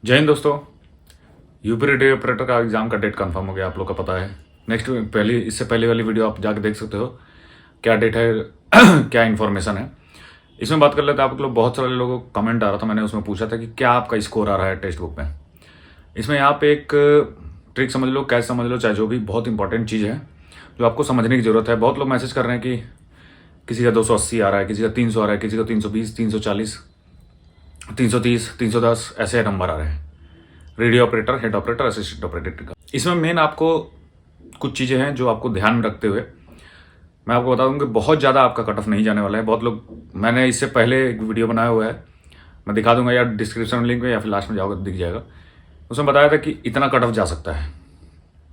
जय हिंद दोस्तों। UP radio operator का एग्जाम का डेट कंफर्म हो गया, आप लोग का पता है। नेक्स्ट पहले इससे पहले वाली वीडियो आप जाके देख सकते हो क्या डेट है क्या इन्फॉर्मेशन है। इसमें बात कर लेते हैं। आप लोग बहुत सारे लोगों को कमेंट आ रहा था, मैंने उसमें पूछा था कि क्या आपका स्कोर आ रहा है टेक्स्ट बुक में। इसमें यहाँ पे एक ट्रिक समझ लो, कैसे समझ लो, चाहे जो भी, बहुत इंपॉर्टेंट चीज़ है जो आपको समझने की ज़रूरत है। बहुत लोग मैसेज कर रहे हैं कि किसी का 280 आ रहा है, किसी का 300 आ रहा है, किसी का 320, 340, 330, 310 ऐसे नंबर आ रहे हैं। Radio operator, head operator, assistant operator का इसमें मेन आपको कुछ चीज़ें हैं जो आपको ध्यान में रखते हुए मैं आपको बता दूं कि बहुत ज़्यादा आपका कट ऑफ नहीं जाने वाला है। बहुत लोग, मैंने इससे पहले एक वीडियो बनाया हुआ है, मैं दिखा दूंगा या डिस्क्रिप्शन लिंक में या फिर लास्ट में जाओगे दिख जाएगा। उसमें बताया था कि इतना कट ऑफ जा सकता है।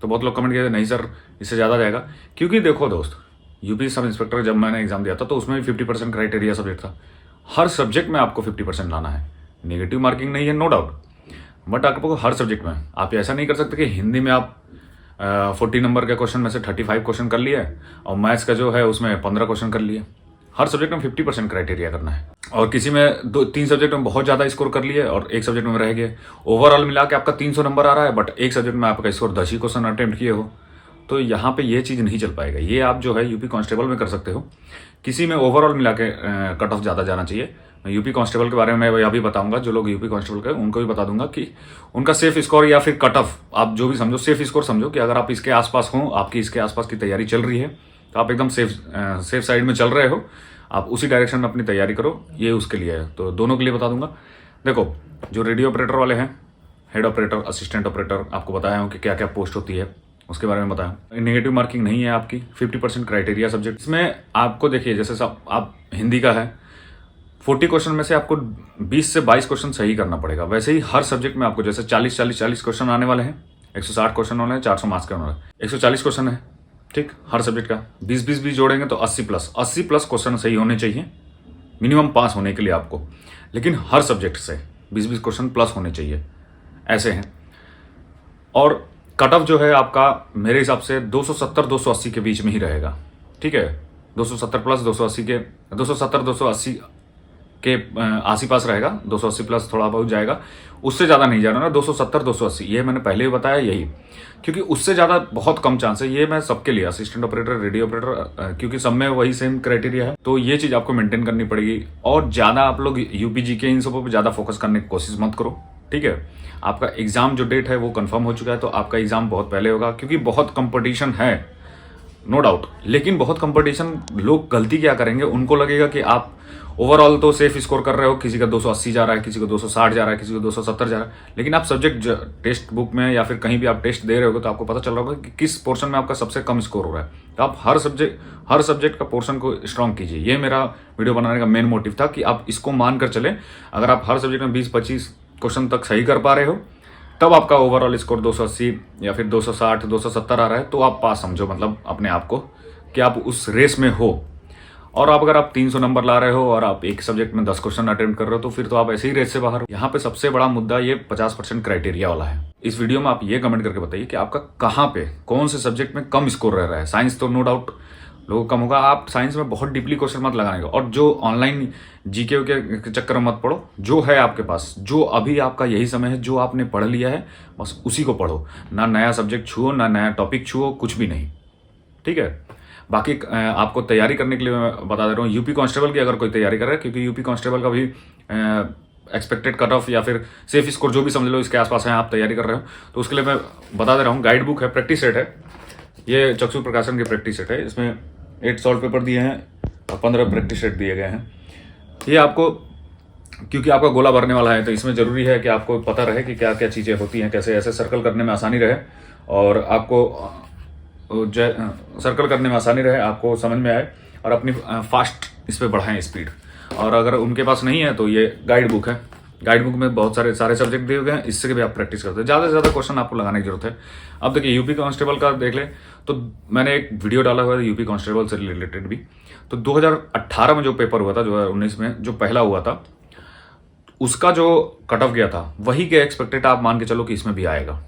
तो बहुत लोग कमेंट किए थे नहीं सर इससे ज़्यादा जाएगा, क्योंकि देखो दोस्त, यूपी सब इंस्पेक्टर जब मैंने एग्जाम दिया था तो उसमें भी 50% क्राइटेरिया सब्जेक्ट था। हर सब्जेक्ट में आपको 50% लाना है। नेगेटिव मार्किंग नहीं है, नो डाउट, बट आपको हर सब्जेक्ट में आप ऐसा नहीं कर सकते कि हिंदी में आप 40 नंबर के क्वेश्चन में से 35 क्वेश्चन कर लिए और मैथ्स का जो है उसमें 15 क्वेश्चन कर लिए। हर सब्जेक्ट में 50% क्राइटेरिया करना है। और किसी में 2-3 सब्जेक्ट में बहुत ज़्यादा स्कोर कर लिए और एक सब्जेक्ट में रह गए, ओवरऑल मिला के आपका 300 नंबर आ रहा है, बट एक सब्जेक्ट में आपका स्कोर 10 ही क्वेश्चन अटेम्प्ट किए हो, तो यहाँ पे ये चीज़ नहीं चल पाएगा। ये आप जो है यूपी कांस्टेबल में कर सकते हो, किसी में ओवरऑल मिला के कट ऑफ ज़्यादा जाना चाहिए। मैं यूपी कांस्टेबल के बारे में मैं अभी बताऊंगा, जो लोग यूपी कांस्टेबल के उनको भी बता दूंगा कि उनका सेफ स्कोर या फिर कट ऑफ आप जो भी समझो, सेफ स्कोर समझो कि अगर आप इसके आसपास हो, आपकी इसके आसपास की तैयारी चल रही है तो आप एकदम सेफ साइड में चल रहे हो, आप उसी डायरेक्शन में अपनी तैयारी करो, ये उसके लिए है। तो दोनों के लिए बता दूंगा। देखो, जो रेडियो ऑपरेटर वाले हैं, हेड ऑपरेटर, असिस्टेंट ऑपरेटर, आपको बताया हूँ कि क्या क्या पोस्ट होती है, उसके बारे में बताया। नेगेटिव मार्किंग नहीं है आपकी, 50% क्राइटेरिया सब्जेक्ट। इसमें आपको देखिए, जैसे सब आप हिंदी का है, 40 क्वेश्चन में से आपको 20 से 22 क्वेश्चन सही करना पड़ेगा। वैसे ही हर सब्जेक्ट में आपको जैसे 40 क्वेश्चन आने वाले हैं, 160 क्वेश्चन होने हैं, 400 मार्क्स के होने वाले, 140 क्वेश्चन है, ठीक, हर सब्जेक्ट का 20-20 भी जोड़ेंगे तो 80 प्लस क्वेश्चन सही होने चाहिए मिनिमम पास होने के लिए आपको। लेकिन हर सब्जेक्ट से 20-20 क्वेश्चन प्लस होने चाहिए, ऐसे हैं। और कट ऑफ जो है आपका मेरे हिसाब से 270-280 के बीच में ही रहेगा, ठीक है। 270 प्लस 280 के 270-280 के आस पास रहेगा, 280 प्लस थोड़ा बहुत जाएगा, उससे ज़्यादा नहीं जाना ना। 270-280 ये मैंने पहले भी बताया, यही, क्योंकि उससे ज़्यादा बहुत कम चांस है। ये मैं सबके लिए, असिस्टेंट ऑपरेटर, रेडियो ऑपरेटर, क्योंकि सब में वही सेम क्राइटेरिया है, तो ये चीज़ आपको मेंटेन करनी पड़ेगी। और ज़्यादा आप लोग यूपीजी के इन सबों पर ज़्यादा फोकस करने की कोशिश मत करो, ठीक है। आपका एग्जाम जो डेट है वो कंफर्म हो चुका है, तो आपका एग्जाम बहुत पहले होगा, क्योंकि बहुत कंपटीशन है, नो डाउट। लेकिन बहुत कंपटीशन, लोग गलती क्या करेंगे, उनको लगेगा कि आप ओवरऑल तो सेफ स्कोर कर रहे हो, किसी का 280 जा रहा है, किसी को 260 जा रहा है, किसी को 270 जा रहा है, लेकिन आप सब्जेक्ट टेक्स्ट बुक में या फिर कहीं भी आप टेस्ट दे रहे हो तो आपको पता चल रहा होगा कि किस पोर्शन में आपका सबसे कम स्कोर हो रहा है। तो आप हर सब्जेक्ट का पोर्शन को स्ट्रांग कीजिए। ये मेरा वीडियो बनाने का मेन मोटिव था कि आप इसको मानकर चले। अगर आप हर सब्जेक्ट में 20-25 क्वेश्चन तक सही कर पा रहे हो, तब आपका ओवरऑल स्कोर 280 या फिर 260, 270 आ रहा है, तो आप पास समझो, मतलब अपने आप को कि आप उस रेस में हो। और आप अगर आप 300 नंबर ला रहे हो और आप एक सब्जेक्ट में 10 क्वेश्चन अटेम्प्ट कर रहे हो, तो फिर तो आप ऐसे ही रेस से बाहर हो। यहाँ पे सबसे बड़ा मुद्दा ये 50% क्राइटेरिया वाला है। इस वीडियो में आप ये कमेंट करके बताइए कि आपका कहाँ पे, कौन से सब्जेक्ट में कम स्कोर रह रहा है। साइंस तो नो डाउट लोगों कम होगा, आप साइंस में बहुत डीपली क्वेश्चन मत लगाने का। और जो ऑनलाइन जीके के चक्कर में मत पढ़ो, जो है आपके पास, जो अभी आपका यही समय है, जो आपने पढ़ लिया है बस उसी को पढ़ो। ना नया सब्जेक्ट छुओ, ना नया टॉपिक छुओ, कुछ भी नहीं, ठीक है। बाकी आपको तैयारी करने के लिए मैं बता दे रहा हूँ, यूपी कांस्टेबल की अगर कोई तैयारी कर रहा है, क्योंकि यूपी कांस्टेबल का भी एक्सपेक्टेड कट ऑफ या फिर सेफ स्कोर जो भी समझ लो इसके आसपास है, आप तैयारी कर रहे हो, तो उसके लिए मैं बता दे रहा हूँ। गाइड बुक है, प्रैक्टिस सेट है, ये चक्षु प्रकाशन की प्रैक्टिस सेट है। इसमें 8 सॉल्व पेपर दिए हैं और 15 प्रैक्टिस सेट दिए गए हैं। ये आपको, क्योंकि आपका गोला भरने वाला है, तो इसमें जरूरी है कि आपको पता रहे कि क्या क्या चीज़ें होती हैं, कैसे ऐसे सर्कल करने में आसानी रहे, और आपको सर्कल करने में आसानी रहे, आपको समझ में आए, और अपनी फास्ट इस पर बढ़ाएं स्पीड। और अगर उनके पास नहीं है तो ये गाइड बुक है, गाइड बुक में बहुत सारे सब्जेक्ट दिए हुए हैं, इससे भी आप प्रैक्टिस करते हैं। ज़्यादा से ज़्यादा क्वेश्चन आपको लगाने की जरूरत है। अब देखिए, यूपी कांस्टेबल का देख ले, तो मैंने एक वीडियो डाला हुआ है यूपी कांस्टेबल से रिलेटेड भी। तो 2018 में जो पेपर हुआ था, 2019 में जो पहला हुआ था, उसका जो कट ऑफ गया था वही के एक्सपेक्टेड आप मान के चलो कि इसमें भी आएगा।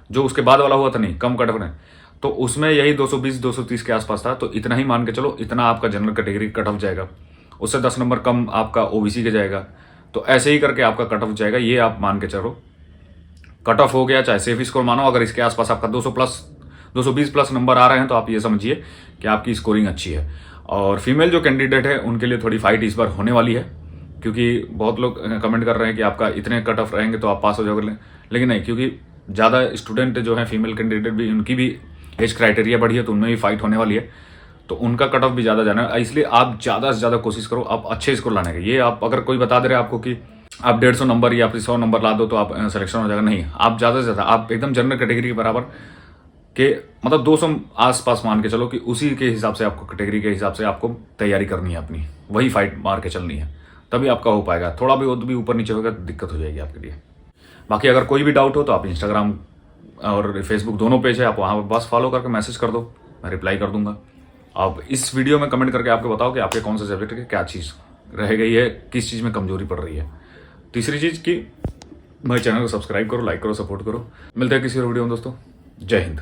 जो उसके बाद वाला हुआ था, नहीं, कम कट ऑफ नहीं, तो उसमें यही 220-230 के आसपास था। तो इतना ही मान के चलो, इतना आपका जनरल कैटेगरी कट ऑफ जाएगा, उससे 10 नंबर कम आपका ओबीसी के जाएगा। तो ऐसे ही करके आपका कट ऑफ जाएगा, ये आप मान के चलो। कट ऑफ हो गया, चाहे सेफ स्कोर मानो, अगर इसके आसपास आपका 220 प्लस नंबर आ रहे हैं तो आप ये समझिए कि आपकी स्कोरिंग अच्छी है। और फीमेल जो कैंडिडेट है उनके लिए थोड़ी फाइट इस बार होने वाली है, क्योंकि बहुत लोग कमेंट कर रहे हैं कि आपका इतने कट ऑफ रहेंगे तो आप पास हो जाओगे, लेकिन नहीं, क्योंकि ज़्यादा स्टूडेंट जो है फीमेल कैंडिडेट भी, उनकी भी एज क्राइटेरिया बढ़ी है तो उनमें भी फाइट होने वाली है, तो उनका कट ऑफ भी ज़्यादा जाना है। इसलिए आप ज़्यादा से ज़्यादा कोशिश करो आप अच्छे स्कोर लाने का। ये आप अगर कोई बता दे रहे आपको कि आप 150 नंबर या फिर 100 नंबर ला दो तो आप सिलेक्शन हो जाएगा, नहीं, आप ज़्यादा से ज़्यादा आप एकदम जनरल कैटेगरी के बराबर के, मतलब 200 आसपास मान के चलो कि उसी के हिसाब से आपको, कैटेगरी के हिसाब से आपको तैयारी करनी है अपनी, वही फाइट मार के चलनी है, तभी आपका हो पाएगा। थोड़ा भी ऊपर नीचे होगा दिक्कत हो जाएगी आपके लिए। बाकी अगर कोई भी डाउट हो तो आप इंस्टाग्राम और फेसबुक दोनों पेज है, आप वहाँ पर बस फॉलो करके मैसेज कर दो, मैं रिप्लाई कर दूंगा। आप इस वीडियो में कमेंट करके आपको बताओ कि आपके कौन से सब्जेक्ट की क्या चीज़ रह गई है, किस चीज़ में कमजोरी पड़ रही है। तीसरी चीज़ कि मेरे चैनल को सब्सक्राइब करो, लाइक करो, सपोर्ट करो। मिलते हैं किसी और वीडियो में दोस्तों। जय हिंद।